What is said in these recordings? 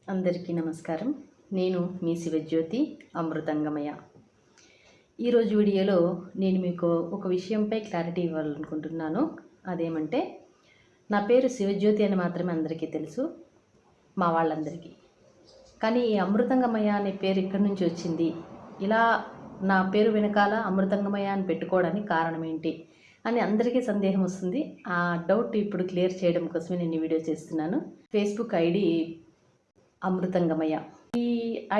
అందరికీ నమస్కారం. నేను మీ శివజ్యోతి అమృతంగమయ. ఈరోజు వీడియోలో నేను మీకు ఒక విషయంపై క్లారిటీ ఇవ్వాలనుకుంటున్నాను. అదేమంటే, నా పేరు శివజ్యోతి అని మాత్రమే అందరికీ తెలుసు, మా వాళ్ళందరికీ. కానీ ఈ అమృతంగమయ అనే పేరు ఎక్కడి నుంచి వచ్చింది, ఇలా నా పేరు వెనకాల అమృతంగమయ అని పెట్టుకోవడానికి కారణం ఏంటి అని అందరికీ సందేహం వస్తుంది. ఆ డౌట్ ఇప్పుడు క్లియర్ చేయడం కోసమే నేను ఈ వీడియో చేస్తున్నాను. Facebook ID Amruthamgamaya. ఈ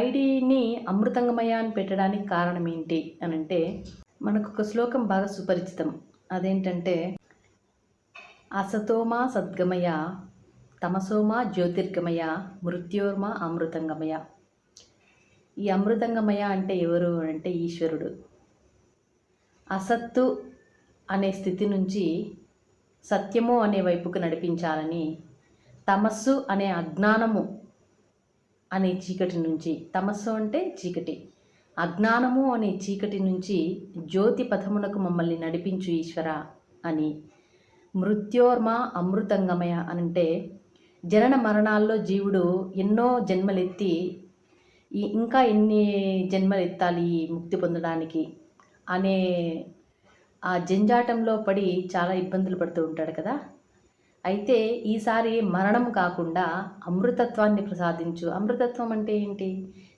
ఐడిని అమృతంగమయ అని పెట్టడానికి కారణం ఏంటి అని అంటే, మనకు ఒక శ్లోకం బాగా సుపరిచితం. అదేంటంటే, అసతోమా సద్గమయ, తమసోమా జ్యోతిర్గమయ, మృత్యోర్మా అమృతంగమయ. ఈ అమృతంగమయ అంటే ఎవరు అంటే ఈశ్వరుడు. అసత్తు అనే స్థితి నుంచి సత్యము అనే వైపుకు నడిపించాలని, తమస్సు అనే అజ్ఞానము అనే చీకటి నుంచి, తమస్సు అంటే చీకటి, అజ్ఞానము అనే చీకటి నుంచి జ్యోతి పథమునకు మమ్మల్ని నడిపించు ఈశ్వర అని, మృత్యోర్మా అమృతంగమయ అంటే జనన మరణాల్లో జీవుడు ఎన్నో జన్మలెత్తి ఇంకా ఎన్ని జన్మలు ఎత్తాలి ముక్తి పొందడానికి అనే ఆ జంజాటంలో పడి చాలా ఇబ్బందులు పడుతూ ఉంటాడు కదా. అయితే ఈసారి మరణం కాకుండా అమృతత్వాన్ని ప్రసాదించు. అమృతత్వం అంటే ఏంటి?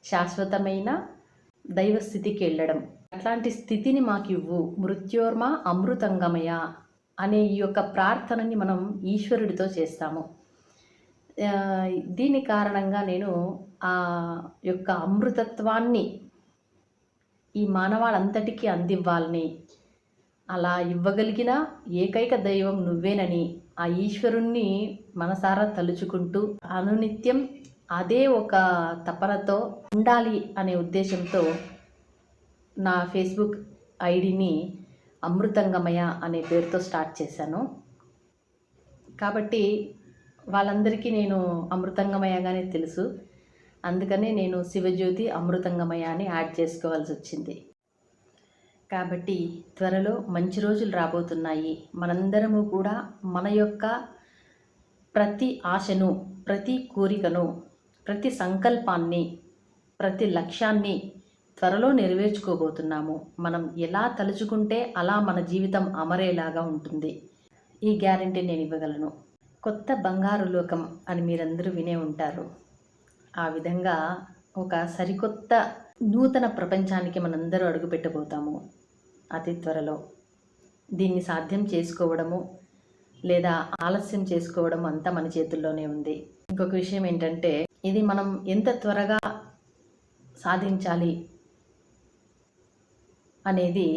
శాశ్వతమైన దైవస్థితికి వెళ్ళడం. అట్లాంటి స్థితిని మాకు ఇవ్వు. మృత్యోర్మ అమృతంగమయ అనే ఈ యొక్క ప్రార్థనని మనం ఈశ్వరుడితో చేస్తాము. దీని కారణంగా నేను ఆ యొక్క అమృతత్వాన్ని ఈ మానవాళంతటికీ అందివ్వాలని, అలా ఇవ్వగలిగిన ఏకైక దైవం నువ్వేనని ఆ ఈశ్వరుణ్ణి మనసారా తలుచుకుంటూ అనునిత్యం అదే ఒక తపనతో ఉండాలి అనే ఉద్దేశంతో నా ఫేస్బుక్ ఐడిని అమృతంగమయ అనే పేరుతో స్టార్ట్ చేశాను. కాబట్టి వాళ్ళందరికీ నేను అమృతంగమయగానే తెలుసు. అందుకనే నేను శివజ్యోతి అమృతంగమయ అని యాడ్ చేసుకోవాల్సి వచ్చింది. కాబట్టి త్వరలో మంచి రోజులు రాబోతున్నాయి. మనందరము కూడా మన యొక్క ప్రతి ఆశను, ప్రతి కోరికను, ప్రతి సంకల్పాన్ని, ప్రతి లక్ష్యాన్ని త్వరలో నెరవేర్చుకోబోతున్నాము. మనం ఎలా తలుచుకుంటే అలా మన జీవితం అమరేలాగా ఉంటుంది. ఈ గ్యారెంటీ నేను ఇవ్వగలను. కొత్త బంగారు లోకం అని మీరందరూ వినే ఉంటారు. ఆ విధంగా ఒక సరికొత్త నూతన ప్రపంచానికి మనందరూ అడుగుపెట్టబోతాము అతి త్వరలో. దీన్ని సాధ్యం చేసుకోవడము లేదా ఆలస్యం చేసుకోవడం అంతా మన చేతుల్లోనే ఉంది. ఇంకొక విషయం ఏంటంటే, ఇది మనం ఎంత త్వరగా సాధించాలి అనేది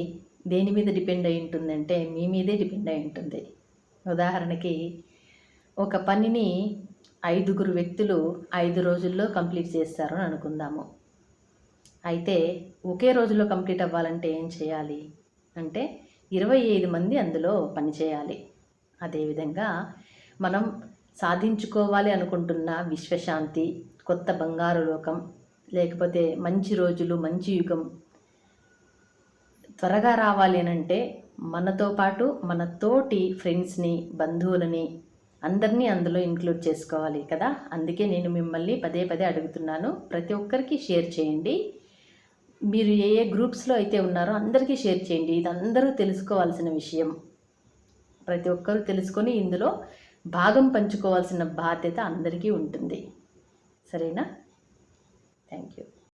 దేని మీద డిపెండ్ అయి ఉంటుందంటే మీ మీదే డిపెండ్ అయి ఉంటుంది. ఉదాహరణకి, ఒక పనిని 5 వ్యక్తులు 5 రోజుల్లో కంప్లీట్ చేస్తారు అని అనుకుందాము. అయితే ఒకే రోజులో కంప్లీట్ అవ్వాలంటే ఏం చేయాలి అంటే 25 మంది అందులో పనిచేయాలి. అదేవిధంగా మనం సాధించుకోవాలి అనుకుంటున్న విశ్వశాంతి, కొత్త బంగారు లోకం, లేకపోతే మంచి రోజులు, మంచి యుగం త్వరగా రావాలి అని అంటే మనతో పాటు మన తోటి ఫ్రెండ్స్ని, బంధువులని అందరినీ అందులో ఇంక్లూడ్ చేసుకోవాలి కదా. అందుకే నేను మిమ్మల్ని పదే పదే అడుగుతున్నాను, ప్రతి ఒక్కరికి షేర్ చేయండి. మీరు ఏ గ్రూప్స్లో అయితే ఉన్నారో అందరికీ షేర్ చేయండి. ఇది అందరూ తెలుసుకోవాల్సిన విషయం. ప్రతి ఒక్కరూ తెలుసుకొని ఇందులో భాగం పంచుకోవాల్సిన బాధ్యత అందరికీ ఉంటుంది. సరేనా? Thank you.